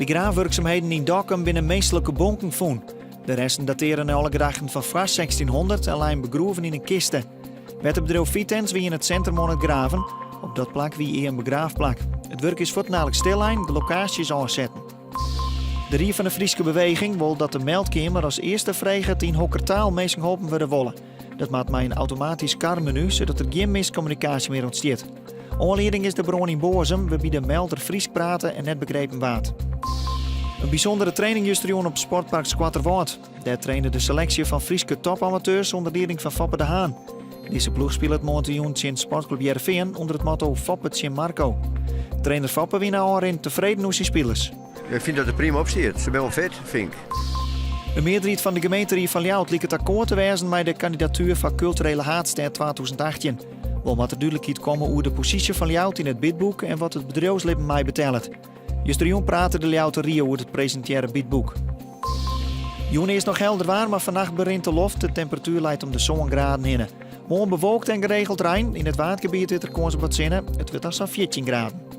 De graafwerkzaamheden in Dokkum binnen meestelijke bonken voen. De resten dateren naar alle gedachten van vast 1600 en lijnen begroeven in een kisten. Wetterbedrijf Vitens wie in het centrum aan het graven. Op dat plak wie een begraafplak. Het werk is voortdurend stillijn, de locatie is aanzetten. De Rie van de Frieske Beweging wil dat de meldkamer als eerste vraagt in hokkertaal meest geholpen worden wollen. Dat maakt mij een automatisch karmenu, zodat er geen miscommunicatie meer ontstaat. Aanleiding is de bron in Bozem, waarbij de melder Fries praten en net begrepen waard. Een bijzondere training juist op Sportpark Squatterwoord. Daar trainde de selectie van Frieske topamateurs onder leiding van Foppe de Haan. Deze ploeg speelt het montejoen in Sportclub Jereveen onder het motto Foppe Tjen Marco. Trainer Foppe wie nou in tevreden hoe zijn spelers. Ik vind dat het prima opsteert. Ze zijn wel vet, vind ik. Een meerderheid van de gemeente van Ljout liet het akkoord te wijzen met de kandidatuur van culturele haatster 2018. Wel moet er duidelijkheid komen hoe de positie van Ljout in het bidboek en wat het bedrijfsleven mij betelt. Juist praten de Ljouter Rio over het presenteren bidboek. Juni is nog helder waar, maar vannacht begint de loft. De temperatuur leidt om de zo'n graden heen. Morgen bewolkt en geregeld rein. In het waardgebied wordt er kans op wat zinnen. Het wordt dan zo'n 14 graden.